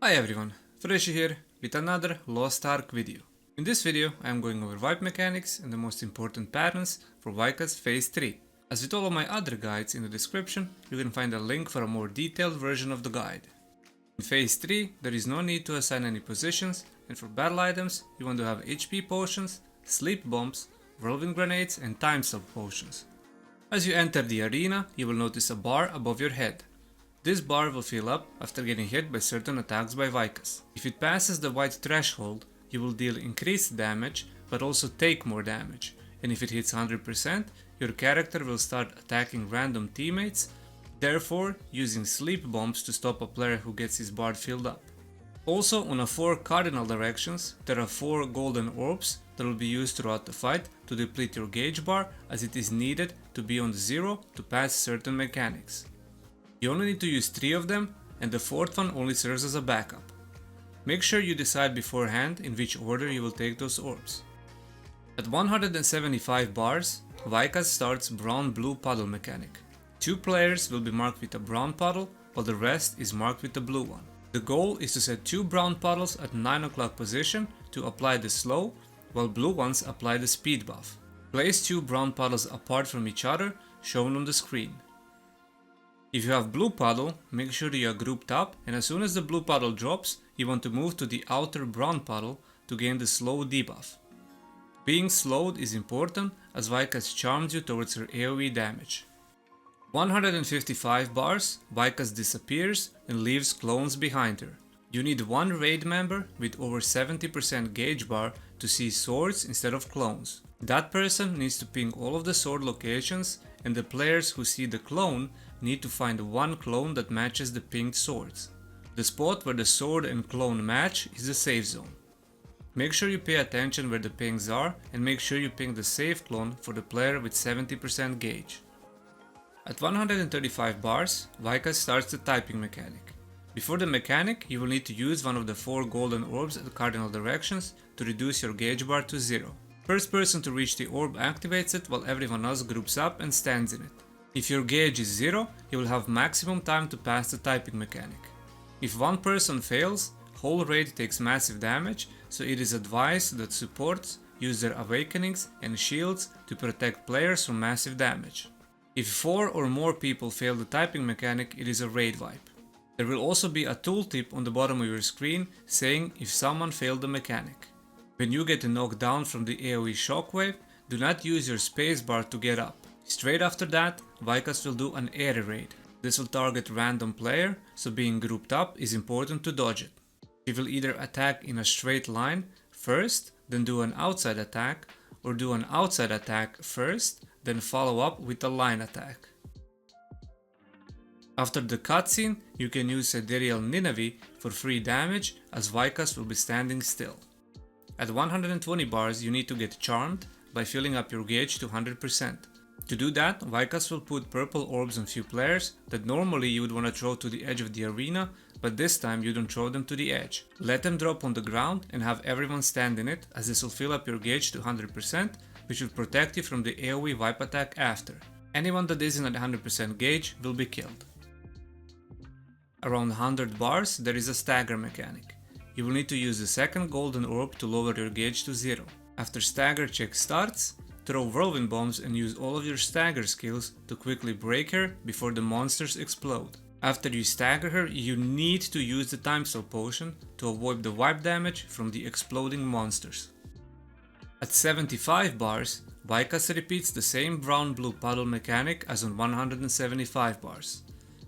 Hi everyone, Fresh here with another Lost Ark video. In this video I am going over wipe mechanics and the most important patterns for Vykas Phase 3. As with all of my other guides in the description, you can find a link for a more detailed version of the guide. In Phase 3 there is no need to assign any positions, and for battle items you want to have HP potions, sleep bombs, whirlwind grenades and time stop potions. As you enter the arena you will notice a bar above your head. This bar will fill up after getting hit by certain attacks by Vykas. If it passes the white threshold, you will deal increased damage but also take more damage, and if it hits 100%, your character will start attacking random teammates, therefore using sleep bombs to stop a player who gets his bar filled up. Also, on the 4 cardinal directions, there are 4 golden orbs that will be used throughout the fight to deplete your gauge bar, as it is needed to be on 0 to pass certain mechanics. You only need to use 3 of them, and the 4th one only serves as a backup. Make sure you decide beforehand in which order you will take those orbs. At 175 bars, Vykas starts brown-blue puddle mechanic. 2 players will be marked with a brown puddle, while the rest is marked with a blue one. The goal is to set 2 brown puddles at 9 o'clock position to apply the slow, while blue ones apply the speed buff. Place 2 brown puddles apart from each other, shown on the screen. If you have blue puddle, make sure you are grouped up, and as soon as the blue puddle drops, you want to move to the outer brown puddle to gain the slow debuff. Being slowed is important, as Vykas charms you towards her AoE damage. 155 bars, Vykas disappears and leaves clones behind her. You need one raid member with over 70% gauge bar to see swords instead of clones. That person needs to ping all of the sword locations, and the players who see the clone need to find one clone that matches the pinged swords. The spot where the sword and clone match is the safe zone. Make sure you pay attention where the pings are, and make sure you ping the safe clone for the player with 70% gauge. At 135 bars, Vykas starts the typing mechanic. Before the mechanic, you will need to use one of the 4 golden orbs at the cardinal directions to reduce your gauge bar to 0. First person to reach the orb activates it, while everyone else groups up and stands in it. If your gauge is 0, you will have maximum time to pass the typing mechanic. If one person fails, whole raid takes massive damage, so it is advised that supports use their awakenings and shields to protect players from massive damage. If 4 or more people fail the typing mechanic, it is a raid wipe. There will also be a tooltip on the bottom of your screen saying if someone failed the mechanic. When you get knocked down from the AoE shockwave, do not use your spacebar to get up. Straight after that, Vykas will do an air raid. This will target random player, so being grouped up is important to dodge it. He will either attack in a straight line first, then do an outside attack, or do an outside attack first, then follow up with a line attack. After the cutscene, you can use Sidereal Nineveh for free damage, as Vykas will be standing still. At 120 bars, you need to get charmed by filling up your gauge to 100%. To do that, Vykas will put purple orbs on few players that normally you would want to throw to the edge of the arena, but this time you don't throw them to the edge. Let them drop on the ground and have everyone stand in it, as this will fill up your gauge to 100%, which will protect you from the AoE wipe attack after. Anyone that isn't at 100% gauge will be killed. Around 100 bars, there is a stagger mechanic. You will need to use the second golden orb to lower your gauge to 0. After stagger check starts, throw whirlwind bombs and use all of your stagger skills to quickly break her before the monsters explode. After you stagger her, you need to use the time stop potion to avoid the wipe damage from the exploding monsters. At 75 bars, Vykas repeats the same brown-blue puddle mechanic as on 175 bars.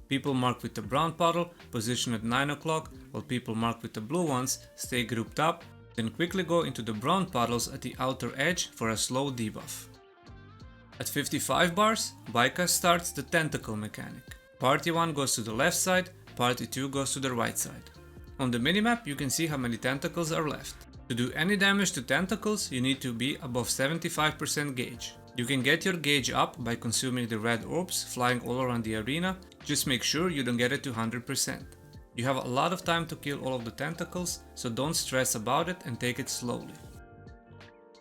People marked with the brown puddle position at 9 o'clock, while people marked with the blue ones stay grouped up, then quickly go into the brown puddles at the outer edge for a slow debuff. At 55 bars, Vykas starts the tentacle mechanic. Party 1 goes to the left side, party 2 goes to the right side. On the minimap you can see how many tentacles are left. To do any damage to tentacles, you need to be above 75% gauge. You can get your gauge up by consuming the red orbs flying all around the arena, just make sure you don't get it to 100%. You have a lot of time to kill all of the tentacles, so don't stress about it and take it slowly.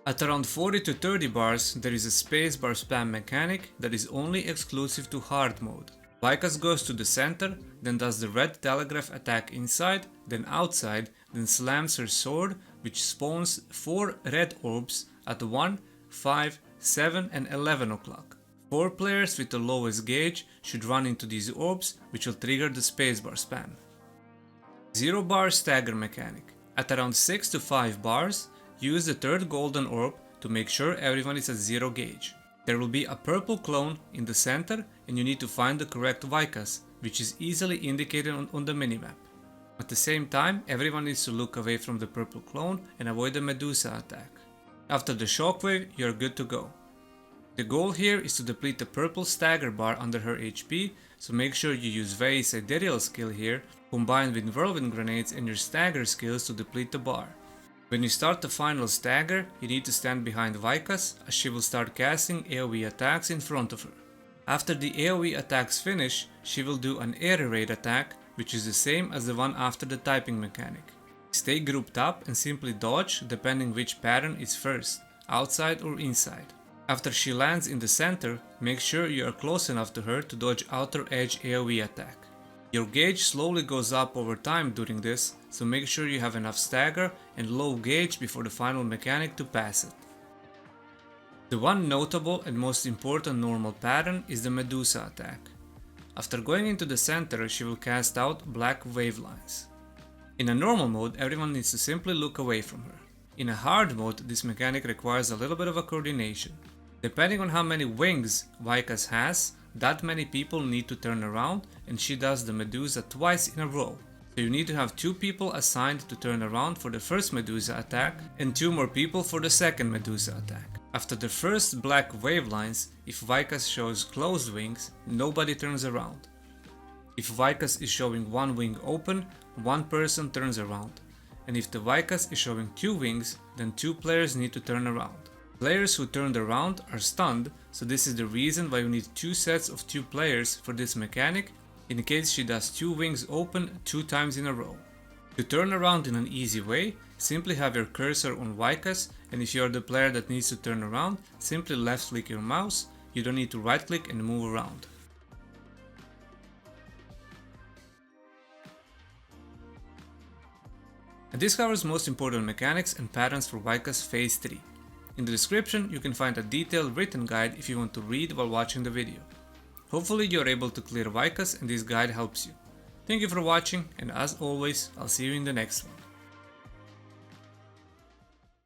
At around 40 to 30 bars, there is a spacebar spam mechanic that is only exclusive to hard mode. Vykas goes to the center, then does the red telegraph attack inside, then outside, then slams her sword, which spawns 4 red orbs at 1, 5, 7 and 11 o'clock. 4 players with the lowest gauge should run into these orbs, which will trigger the spacebar spam. 0 bar stagger mechanic. At around 6 to 5 bars, use the third golden orb to make sure everyone is at 0 gauge. There will be a purple clone in the center and you need to find the correct Vykas, which is easily indicated on the minimap. At the same time, everyone needs to look away from the purple clone and avoid the Medusa attack. After the shockwave, you are good to go. The goal here is to deplete the purple stagger bar under her HP, so make sure you use Vay's sidereal skill here, combined with whirlwind grenades and your stagger skills to deplete the bar. When you start the final stagger, you need to stand behind Vykas as she will start casting AoE attacks in front of her. After the AoE attacks finish, she will do an air raid attack, which is the same as the one after the typing mechanic. Stay grouped up and simply dodge depending which pattern is first, outside or inside. After she lands in the center, make sure you are close enough to her to dodge outer edge AoE attack. Your gauge slowly goes up over time during this, so make sure you have enough stagger and low gauge before the final mechanic to pass it. The one notable and most important normal pattern is the Medusa attack. After going into the center, she will cast out black wave lines. In a normal mode, everyone needs to simply look away from her. In a hard mode, this mechanic requires a little bit of a coordination. Depending on how many wings Vykas has, that many people need to turn around, and she does the Medusa twice in a row. So you need to have 2 people assigned to turn around for the first Medusa attack and 2 more people for the second Medusa attack. After the first black wave lines, if Vykas shows closed wings, nobody turns around. If Vykas is showing 1 wing open, 1 person turns around. And if the Vykas is showing 2 wings, then 2 players need to turn around. Players who turned around are stunned, so this is the reason why you need 2 sets of 2 players for this mechanic in case she does 2 wings open 2 times in a row. To turn around in an easy way, simply have your cursor on Vykas, and if you are the player that needs to turn around, simply left click your mouse, you don't need to right click and move around. And this covers most important mechanics and patterns for Vykas Phase 3. In the description you can find a detailed written guide if you want to read while watching the video. Hopefully you are able to clear Vykas and this guide helps you. Thank you for watching, and as always, I'll see you in the next one.